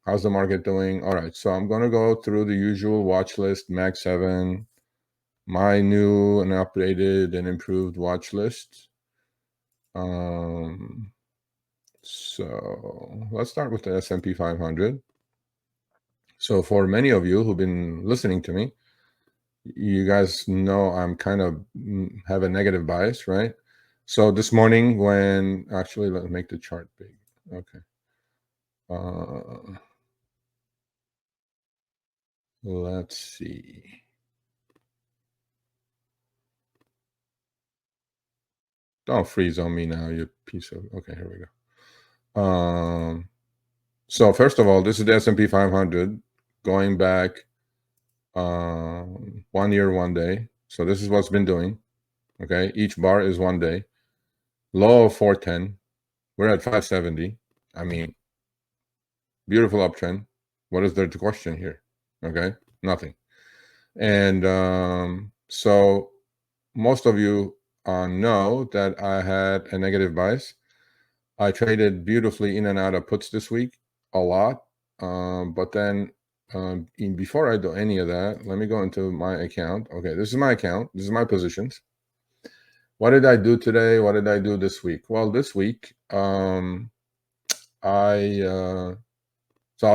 How's the market doing? All right, so I'm going to go through the usual watch list, Mag 7, my new and updated and improved watch list. So let's start with the S&P 500. So for many of you who've been listening to me, you guys know I'm kind of have a negative bias, right? So this morning when, actually, let's make the chart big. Okay. Let's see. Don't freeze on me now, you piece of, okay, here we go. So first of all, this is the S&P 500 going back 1 year, 1 day. So this is what's been doing. Okay, each bar is 1 day. Low of 410. We're at 570. I mean, beautiful uptrend. What is there to question here? Okay, nothing. And so most of you know that I had a negative bias. I traded beautifully in and out of puts this week, a lot. But then before I do any of that, let me go into my account. Okay, this is my account. This is my positions. What did I do today? What did I do this week? Well, this week, so I'll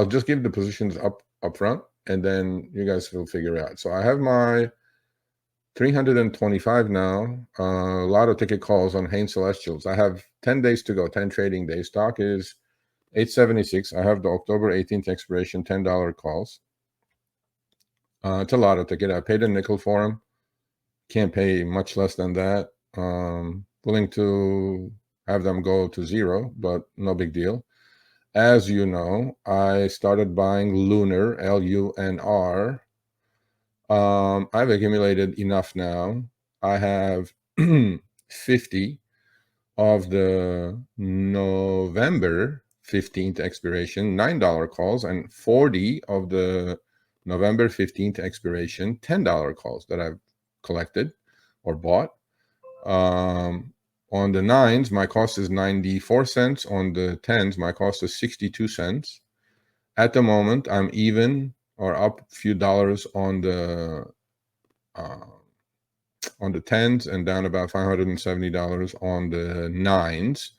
just give the positions up front, and then you guys will figure it out. So I have my 325 now. A lot of ticket calls on Hain Celestials. I have 10 days to go, 10 trading days. Stock is 876. I have the October 18th expiration, $10 calls. It's a lot of ticket. I paid a nickel for them. Can't pay much less than that. Willing to have them go to zero, but no big deal. As you know, I started buying Lunar, LUNR. I've accumulated enough now. I have 50 of the November 15th expiration, $9 calls, and 40 of the November 15th expiration, $10 calls that I've collected or bought. On the 9s, my cost is 94 cents. On the 10s, my cost is 62 cents. At the moment, I'm even or up a few dollars on the 10s and down about $570 on the 9s.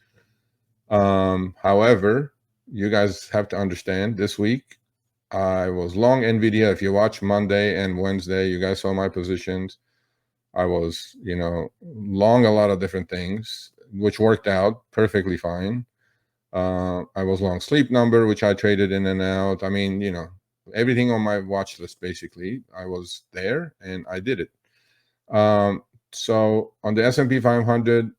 However, you guys have to understand, this week I was long NVIDIA. If you watch Monday and Wednesday, you guys saw my positions. I was, long a lot of different things, which worked out perfectly fine. I was long Sleep Number, which I traded in and out. I mean, everything on my watch list, basically, I was there and I did it. So on the S&P 500,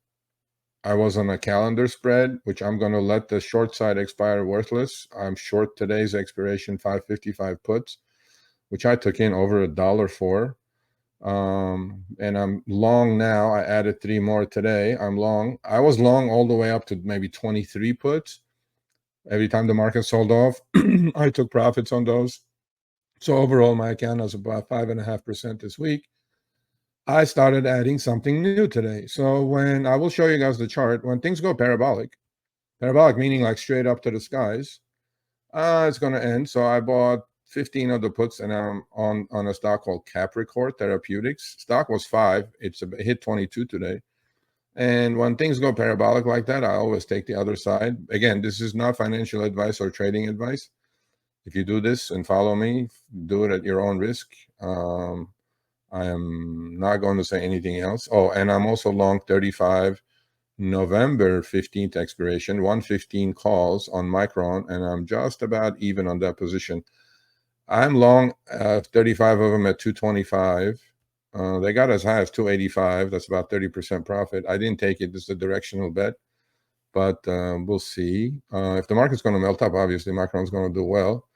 I was on a calendar spread, which I'm going to let the short side expire worthless. I'm short today's expiration 555 puts, which I took in over $1 for. And I'm long now. I added 3 more today. I'm long. I was long all the way up to maybe 23 puts. Every time the market sold off, I took profits on those. So overall, my account was about 5.5% this week. I started adding something new today. So when I will show you guys the chart, when things go parabolic meaning like straight up to the skies, it's going to end. So I bought 15 of the puts, and I'm on a stock called Capricorn Therapeutics. Stock was 5. It hit 22 today. And when things go parabolic like that, I always take the other side. Again, this is not financial advice or trading advice. If you do this and follow me, do it at your own risk. I am not going to say anything else. Oh, and I'm also long 35 November 15th expiration, 115 calls on Micron, and I'm just about even on that position. I'm long 35 of them at 225. They got as high as 285. That's about 30% profit. I didn't take it. This is a directional bet, but we'll see. If the market's going to melt up, obviously Micron's going to do well.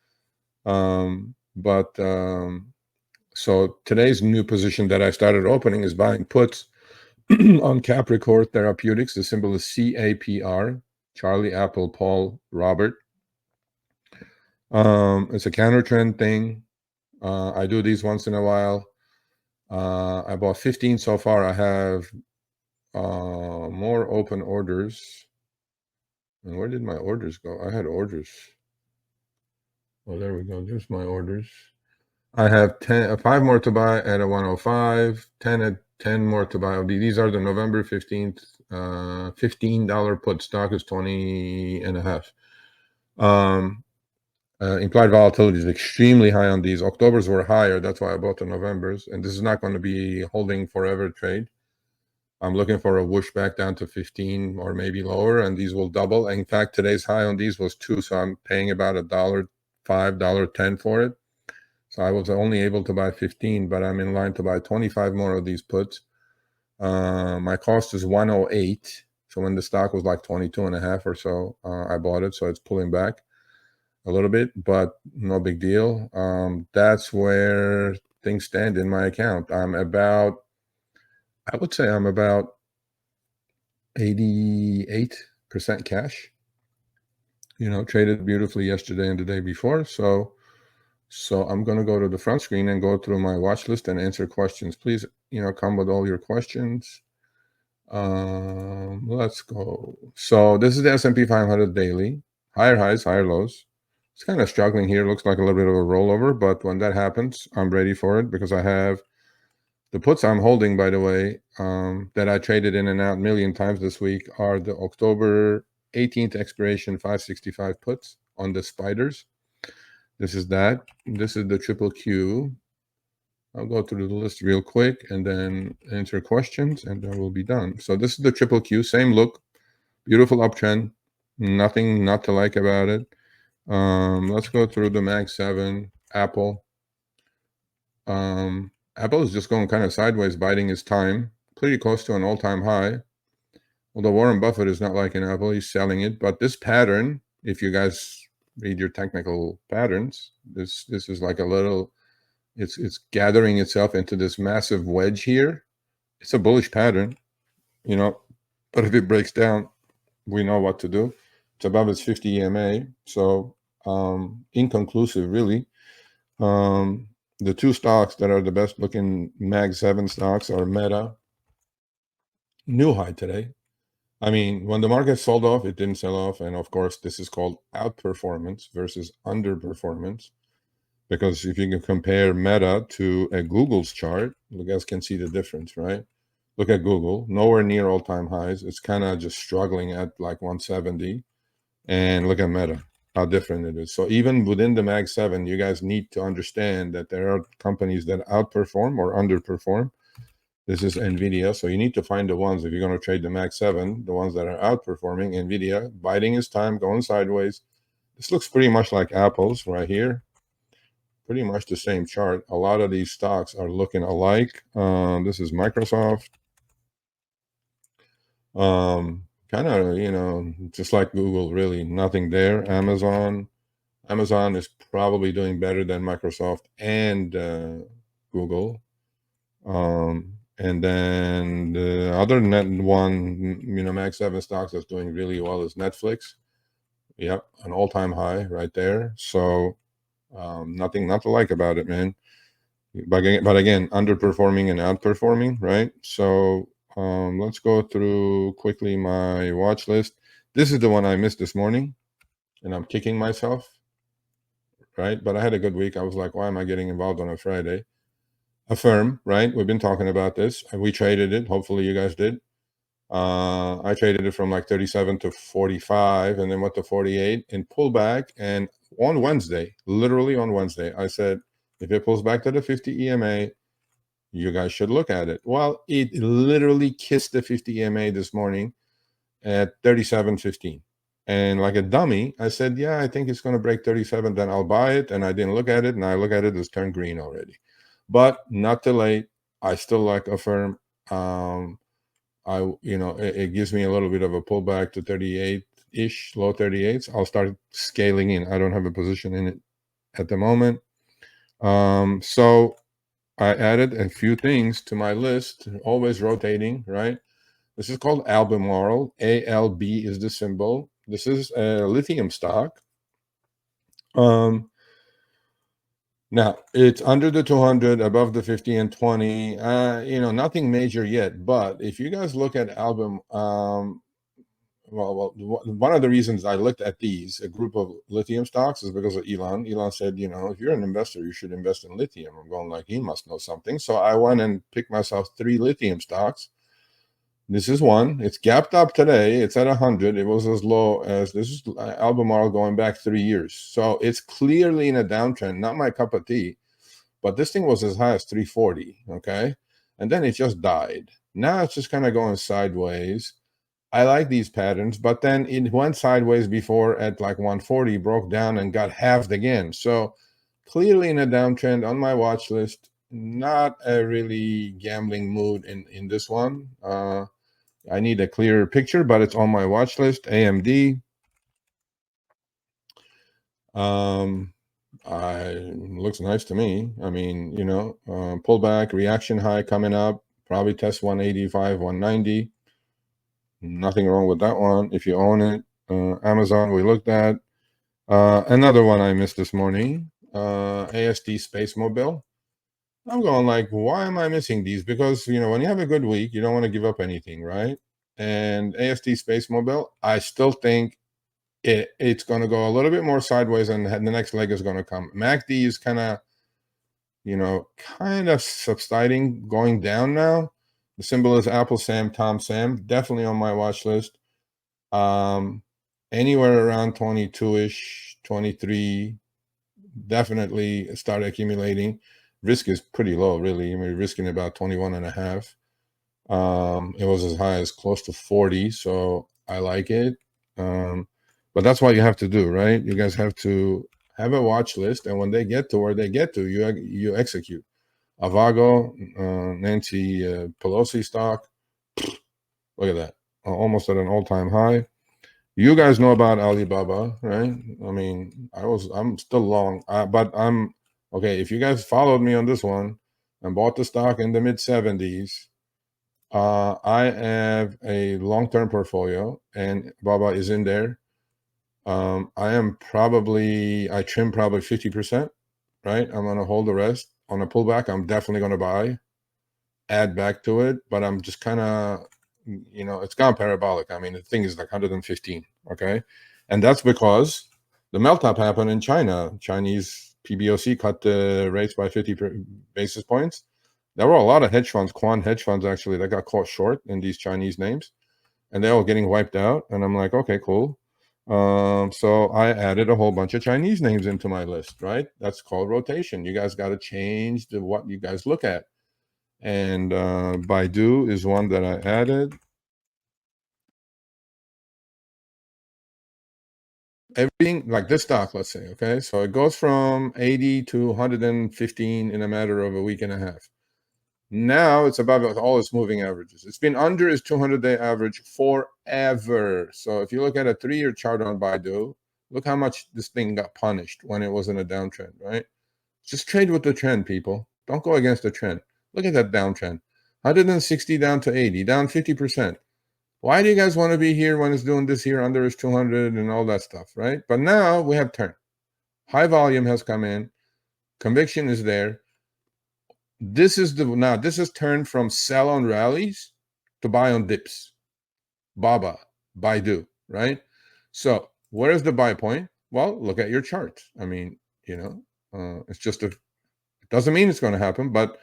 So today's new position that I started opening is buying puts on Capricorn Therapeutics. The symbol is CAPR, Charlie, Apple, Paul, Robert. It's a counter trend thing. I do these once in a while. I bought 15 so far. I have more open orders. And where did my orders go? I had orders. Oh, there we go. There's my orders. I have 5 more to buy at a 105, 10 at 10 more to buy. These are the November 15th, $15 put. Stock is 20 and a half. Implied volatility is extremely high on these. Octobers were higher. That's why I bought the Novembers. And this is not going to be holding forever trade. I'm looking for a whoosh back down to 15 or maybe lower, and these will double. In fact, today's high on these was 2, so I'm paying about $1.05, $1.10 for it. So I was only able to buy 15, but I'm in line to buy 25 more of these puts. My cost is 108. So when the stock was like 22 and a half or so, I bought it. So it's pulling back a little bit, but no big deal. That's where things stand in my account. I would say I'm about 88% cash. Traded beautifully yesterday and the day before. So I'm going to go to the front screen and go through my watch list and answer questions. Please, come with all your questions. Let's go. So this is the S&P 500 daily. Higher highs, higher lows. It's kind of struggling here. Looks like a little bit of a rollover, but when that happens, I'm ready for it because I have the puts I'm holding, by the way, that I traded in and out a million times this week are the October 18th expiration 565 puts on the spiders. This is that. This is the triple Q. I'll go through the list real quick and then answer questions, and then we'll be done. So this is the triple Q. Same look. Beautiful uptrend. Nothing not to like about it. Let's go through the Mag 7. Apple. Apple is just going kind of sideways, biding his time. Pretty close to an all-time high. Although Warren Buffett is not liking Apple. He's selling it. But this pattern, if you guys read your technical patterns, this is like a little... It's gathering itself into this massive wedge here. It's a bullish pattern, but if it breaks down, we know what to do. It's above its 50 EMA, so inconclusive, really. The two stocks that are the best looking Mag 7 stocks are Meta, new high today. I mean, when the market sold off, it didn't sell off, and of course, this is called outperformance versus underperformance. Because if you can compare Meta to a Google's chart, you guys can see the difference, right? Look at Google, nowhere near all-time highs. It's kind of just struggling at like 170. And look at Meta, how different it is. So even within the Mag 7, you guys need to understand that there are companies that outperform or underperform. This is NVIDIA. So you need to find the ones, if you're going to trade the Mag 7, the ones that are outperforming. NVIDIA, biding its time, going sideways. This looks pretty much like Apple's right here. Pretty much the same chart. A lot of these stocks are looking alike. This is Microsoft. Kind of, just like Google, really nothing there. Amazon is probably doing better than Microsoft and Google. And then the other net one, Mag 7 stocks that's doing really well is Netflix. Yep, an all-time high right there. So nothing not to like about it, man. But again, underperforming and outperforming, right? So let's go through quickly my watch list. This is the one I missed this morning, and I'm kicking myself, right? But I had a good week. I was like, why am I getting involved on a Friday? Affirm, right? We've been talking about this. We traded it. Hopefully you guys did. I traded it from like 37 to 45 and then went to 48 and pulled back. And on Wednesday, literally on Wednesday, I said, if it pulls back to the 50 EMA, you guys should look at it. Well, it literally kissed the 50 EMA this morning at 37.15. And like a dummy, I said, yeah, I think it's going to break 37, then I'll buy it. And I didn't look at it. And I look at it, it's turned green already. But not too late. I still like Affirm. It gives me a little bit of a pullback to 38-ish, low 38s. I'll start scaling in. I don't have a position in it at the moment. So I added a few things to my list, always rotating, right? This is called Albemarle. ALB is the symbol. This is a lithium stock. Now, it's under the 200, above the 50 and 20. Nothing major yet. But if you guys look at one of the reasons I looked at a group of lithium stocks, is because of Elon. Elon said, if you're an investor, you should invest in lithium. I'm going like, he must know something. So I went and picked myself 3 lithium stocks. This is one. It's gapped up today. It's at 100. It was as low as, this is Albemarle going back 3 years. So it's clearly in a downtrend. Not my cup of tea, but this thing was as high as 340. Okay, and then it just died. Now it's just kind of going sideways. I like these patterns, but then it went sideways before at like 140, broke down and got halved again. So clearly in a downtrend on my watch list. Not a really gambling mood in this one. I need a clearer picture, but it's on my watch list. AMD. Looks nice to me. I mean, pullback, reaction high coming up, probably test 185, 190. Nothing wrong with that one if you own it. Amazon, we looked at. Another one I missed this morning, AST Space Mobile. I'm going like, why am I missing these? Because, when you have a good week, you don't want to give up anything, right? And AST Space Mobile, I still think it's going to go a little bit more sideways, and the next leg is going to come. MACD is kind of subsiding, going down now. The symbol is Apple Sam, Tom Sam. Definitely on my watch list. Anywhere around 22-ish, 23, definitely start accumulating. Risk is pretty low, really. We're risking about 21 and a half. It was as high as close to 40, so I like it. But that's what you have to do, right? You guys have to have a watch list, and when they get to where they get to, you execute. Avago, Nancy Pelosi stock. Look at that, almost at an all-time high. You guys know about Alibaba, right? I mean, I'm still long, but I'm okay. If you guys followed me on this one and bought the stock in the mid 70s, I have a long-term portfolio, and Baba is in there. I trim probably 50%, right? I'm going to hold the rest. On a pullback, I'm definitely going to add back to it, but I'm just kind of, it's gone parabolic. I mean, the thing is like 115, okay? And that's because the melt-up happened in China. Chinese PBOC cut the rates by 50 basis points. There were a lot of hedge funds, quant hedge funds actually, that got caught short in these Chinese names, and they're all getting wiped out. And I'm like, okay, cool. So I added a whole bunch of Chinese names into my list, right? That's called rotation. You guys got to change what you guys look at. And Baidu is one that I added. Everything like this stock, let's say, okay? So it goes from 80 to 115 in a matter of a week and a half. Now it's above all its moving averages. It's been under its 200-day average forever. So if you look at a 3-year chart on Baidu, look how much this thing got punished when it was in a downtrend, right? Just trade with the trend, people. Don't go against the trend. Look at that downtrend. 160 down to 80, down 50%. Why do you guys want to be here when it's doing this here under its 200 and all that stuff, right? But now we have turn. High volume has come in. Conviction is there. This is turned from sell on rallies to buy on dips. Baba, Baidu, right? So where's the buy point? Well, look at your chart. I mean, it's just it doesn't mean it's going to happen, but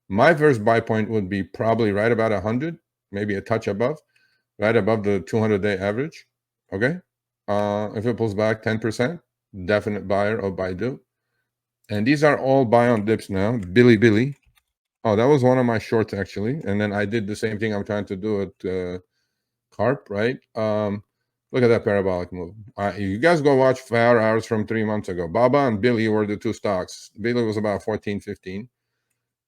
my first buy point would be probably right about 100, maybe a touch above, right above the 200-day average. Okay. If it pulls back 10%, definite buyer of Baidu. And these are all buy on dips now. Billy. Oh, that was one of my shorts actually. And then I did the same thing I'm trying to do at Carp, right? Look at that parabolic move. You guys go watch 4 hours from 3 months ago. Baba and Billy were the two stocks. Billy was about 14, 15.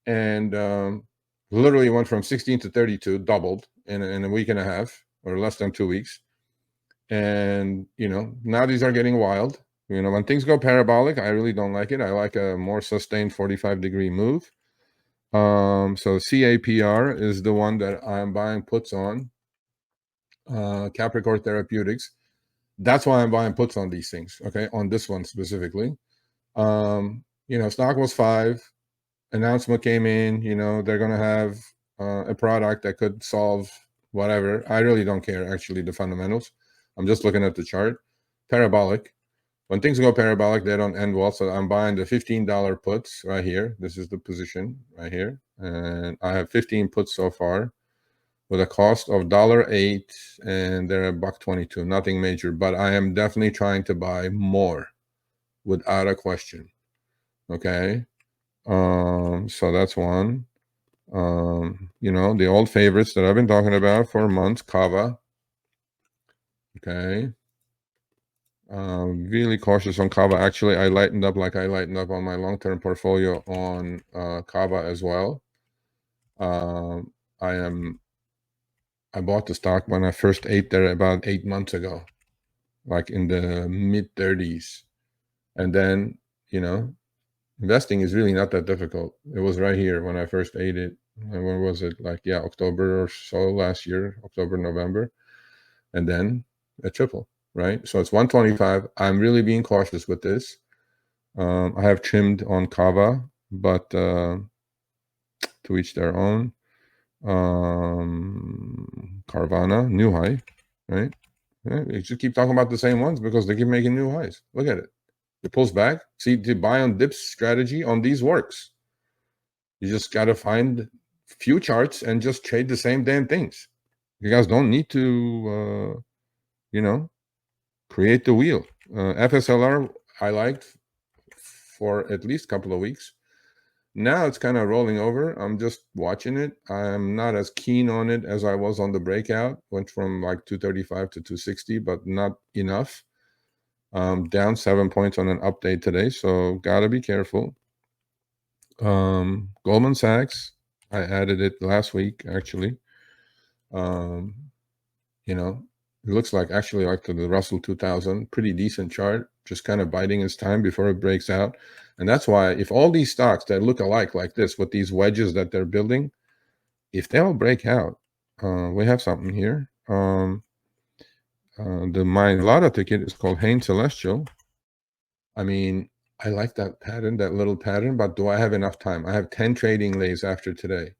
And literally went from 16 to 32, doubled in a week and a half, or less than 2 weeks. And, now these are getting wild. When things go parabolic, I really don't like it. I like a more sustained 45-degree move. So CAPR is the one that I'm buying puts on. Capricorn Therapeutics. That's why I'm buying puts on these things, okay? On this one specifically. Stock was 5. Announcement came in, they're going to have a product that could solve whatever. I really don't care, actually, the fundamentals. I'm just looking at the chart. Parabolic. When things go parabolic, they don't end well. So I'm buying the $15 puts right here. This is the position right here. And I have 15 puts so far with a cost of $1.08, and they're $1.22. Nothing major, but I am definitely trying to buy more without a question. Okay. So that's one. The old favorites that I've been talking about for months, Kava. Okay. Really cautious on Kava. Actually, I lightened up like I lightened up on my long-term portfolio on Kava as well. I bought the stock when I first ate there about 8 months ago, like in the mid 30s. And then, investing is really not that difficult. It was right here when I first ate it. And when was it? October or so last year, October, November. And then a triple, right? So it's 125. I'm really being cautious with this. I have trimmed on Kava, but to each their own. Carvana, new high, right? Yeah, you just keep talking about the same ones because they keep making new highs. Look at it. It pulls back. See, the buy on dips strategy on these works. You just got to find few charts and just trade the same damn things. You guys don't need to, create the wheel. FSLR, I liked for at least a couple of weeks. Now it's kind of rolling over. I'm just watching it. I'm not as keen on it as I was on the breakout. Went from like 235 to 260, but not enough. Down 7 points on an update today, so gotta be careful. Goldman Sachs, I added it last week actually. It looks like actually like to the Russell 2000, pretty decent chart, just kind of biding its time before it breaks out. And that's why if all these stocks that look alike like this with these wedges that they're building, if they all break out, we have something here. My lotto ticket is called Hain Celestial. I mean, I like that pattern, that little pattern, but do I have enough time? I have 10 trading days after today.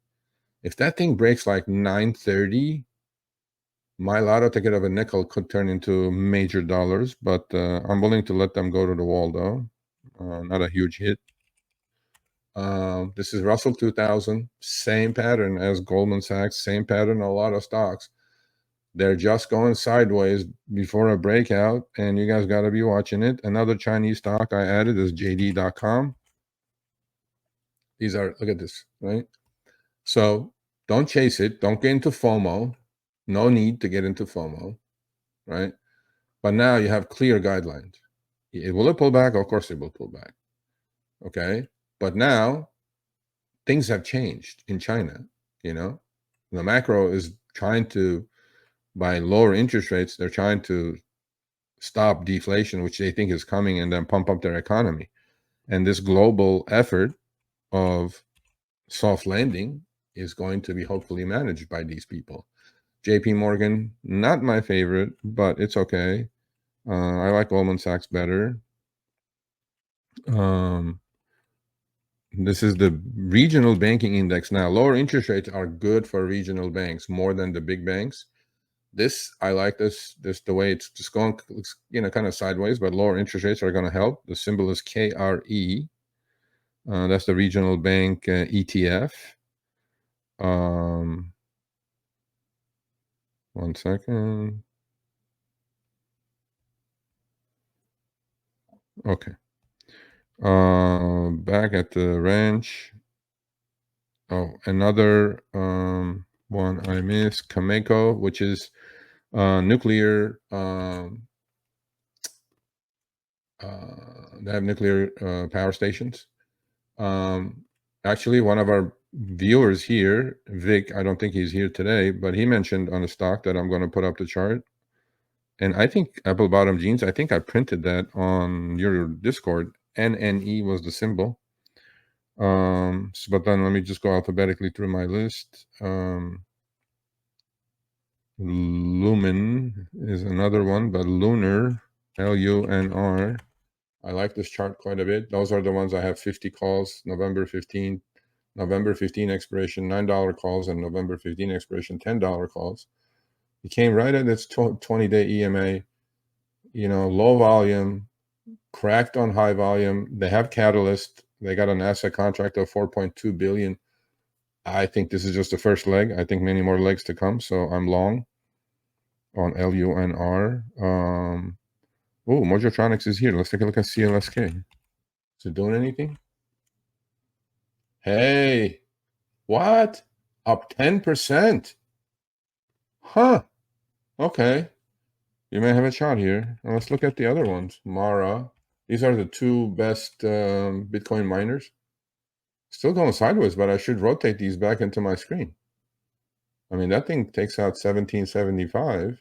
If that thing breaks like 9:30, my lotto ticket of a nickel could turn into major dollars, but I'm willing to let them go to the wall, though. Not a huge hit. This is Russell 2000, same pattern as Goldman Sachs, same pattern, a lot of stocks. They're just going sideways before a breakout, and you guys got to be watching it. Another Chinese stock I added is JD.com. These are, look at this, right? So don't chase it. Don't get into FOMO. No need to get into FOMO, right? But now you have clear guidelines. Will it pull back? Of course it will pull back. Okay. But now things have changed in China. The macro is trying to, by lower interest rates, they're trying to stop deflation, which they think is coming, and then pump up their economy. And this global effort of soft landing is going to be hopefully managed by these people. JP Morgan, not my favorite, but it's okay. I like Goldman Sachs better. This is the regional banking index. Now, lower interest rates are good for regional banks more than the big banks. I like this the way it's just going, kind of sideways, but lower interest rates are going to help. The symbol is KRE. That's the regional bank ETF. One second. Okay. Back at the ranch. Oh, another one I missed, Cameco, which is nuclear. They have nuclear power stations. Actually, one of our viewers here, Vic, I don't think he's here today, but he mentioned on a stock that I'm going to put up the chart. And I think apple bottom jeans, I think I printed that on your Discord. NNE was the symbol. But then let me just go alphabetically through my list. Lumen is another one, but Lunar, LUNR. I like this chart quite a bit. Those are the ones I have 50 calls, November 15 expiration, $9 calls, and November 15 expiration, $10 calls. It came right at its 20-day EMA, you know, low volume, cracked on high volume. They have catalyst. They got an asset contract of 4.2 billion. I think this is just the first leg. I think many more legs to come. So I'm long on LUNR. Oh, Mojotronics is here. Let's take a look at CLSK. Is it doing anything? Hey, what? Up 10%? Huh. Okay. You may have a shot here. Now let's look at the other ones. Mara. These are the two best Bitcoin miners. Still going sideways, but I should rotate these back into my screen. I mean, that thing takes out 1775.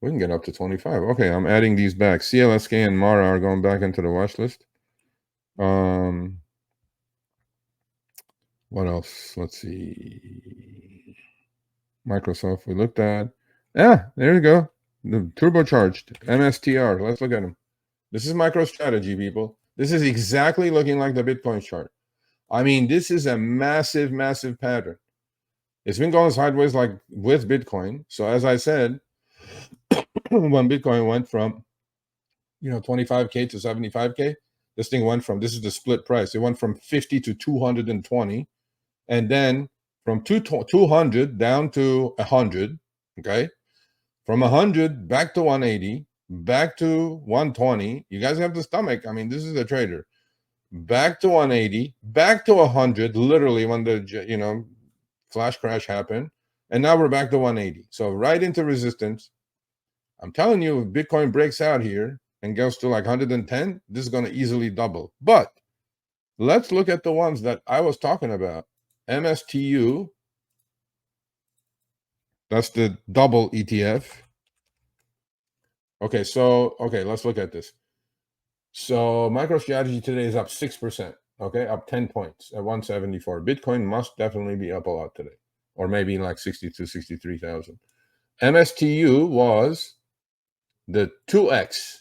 We can get up to 25. Okay, I'm adding these back. CLSK and Mara are going back into the watch list. What else? Let's see. Microsoft we looked at. Yeah, there you go. The turbocharged MSTR. Let's look at them. This is MicroStrategy, people. This is exactly looking like the Bitcoin chart. I mean, this is a massive, massive pattern. It's been going sideways like with Bitcoin. So as I said, when Bitcoin went from 25K to 75K, this thing went from, this is the split price. It went from 50 to 220, and then from 200 down to 100. Okay, from 100 back to 180, back to 120. You guys have the stomach. I mean, this is a trader. Back to 180, back to 100, literally when the flash crash happened, and now we're back to 180. So right into resistance. I'm telling you, if Bitcoin breaks out here and goes to like 110, this is going to easily double. But let's look at the ones that I was talking about. MSTU, that's the double ETF. Okay, let's look at this. So MicroStrategy today is up 6%, okay, up 10 points at 174. Bitcoin must definitely be up a lot today, or maybe like 62, 63,000. MSTU was the 2x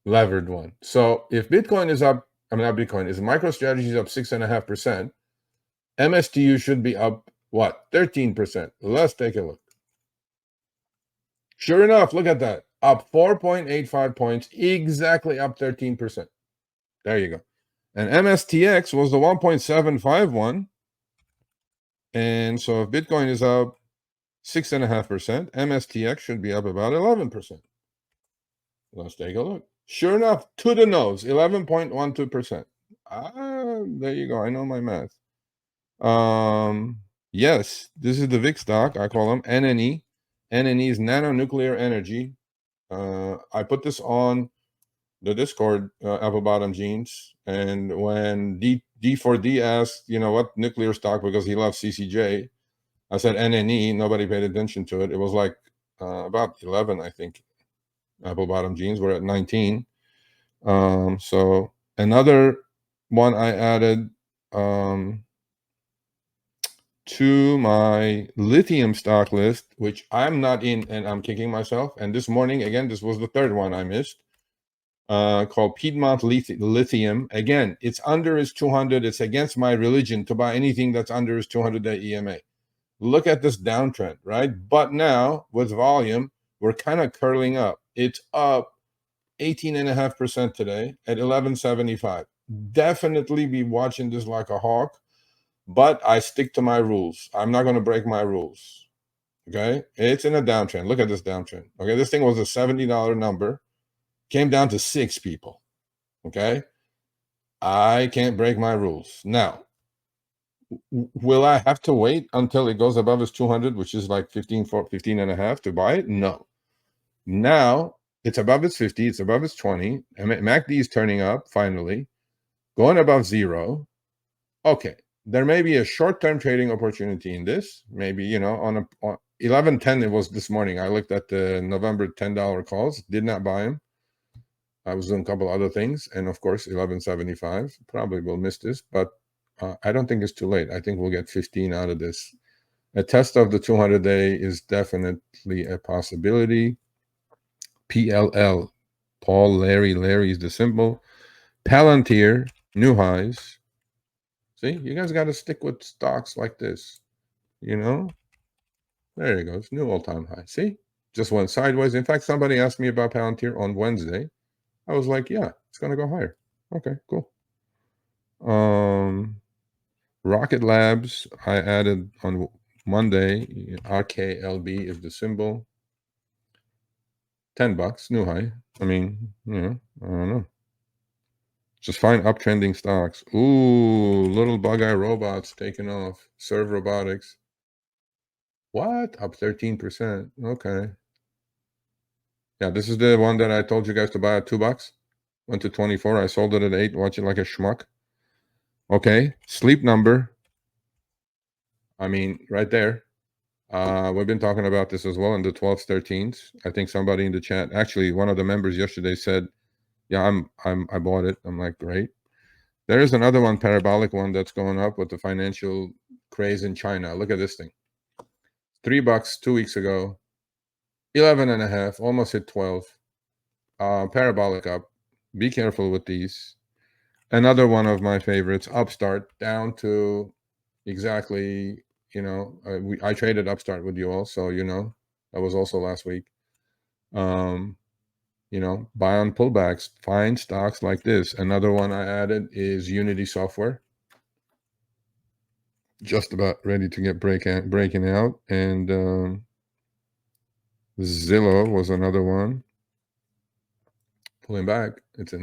levered one. So if Bitcoin is up, I mean, not Bitcoin, is MicroStrategy is up 6.5%, MSTU should be up what? 13%. Let's take a look. Sure enough, look at that. Up 4.85 points, exactly up 13%. There you go. And MSTX was the 1.751. And so if Bitcoin is up 6.5%, MSTX should be up about 11%. Let's take a look. Sure enough, to the nose, 11.12%. There you go. I know my math. Yes, this is the VIX stock. I call them NNE. NNE is nanonuclear energy. I put this on the Discord, Apple Bottom Jeans, and when D4D asked, what nuclear stock, because he loves CCJ, I said NNE. Nobody paid attention to it. It was like about 11, I think. Apple Bottom Jeans were at 19. So another one I added to my lithium stock list, which I'm not in, and I'm kicking myself. And this morning, again, this was the third one I missed, called Piedmont Lithium. Again, it's under its 200. It's against my religion to buy anything that's under its 200-day EMA. Look at this downtrend, right? But now with volume, we're kind of curling up. It's up 18.5% today at 1175. Definitely be watching this like a hawk, but I stick to my rules. I'm not going to break my rules. Okay, it's in a downtrend. Look at this downtrend. Okay, this thing was a $70 number, came down to 6 people. Okay, I can't break my rules. Now, will I have to wait until it goes above its 200, which is like 15 and a half to buy it? No. Now it's above its 50, it's above its 20. MACD is turning up finally, going above 0. Okay, there may be a short-term trading opportunity in this. Maybe, on 11.10, it was this morning. I looked at the November $10 calls, did not buy them. I was doing a couple other things, and of course, 11.75. Probably will miss this, but I don't think it's too late. I think we'll get 15 out of this. A test of the 200-day is definitely a possibility. PLL, Paul, Larry is the symbol. Palantir, new highs. See, you guys got to stick with stocks like this, There it goes. New all-time high. See? Just went sideways. In fact, somebody asked me about Palantir on Wednesday. I was like, yeah, it's going to go higher. Okay, cool. Rocket Labs, I added on Monday. RKLB is the symbol. $10, new high. I mean, I don't know. Just find uptrending stocks. Ooh, little bug eye robots taking off. Serve Robotics. What? Up 13%. Okay. Yeah, this is the one that I told you guys to buy at $2. Went to 24. I sold it at 8. Watch it like a schmuck. Okay. Sleep Number. I mean, right there. We've been talking about this as well in the 12s, 13s. I think somebody in the chat, actually, one of the members yesterday said, "Yeah, I bought it." I'm like, great. There is another one, parabolic one, that's going up with the financial craze in China. Look at this thing. $3 2 weeks ago, 11 and a half, almost hit 12. Parabolic up. Be careful with these. Another one of my favorites, Upstart, down to exactly, I traded Upstart with you all, so that was also last week. Buy on pullbacks, find stocks like this. Another one I added is Unity Software. Just about ready to get breaking out. And Zillow was another one. Pulling back. It's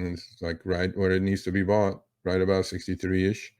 like right where it needs to be bought, right about 63-ish.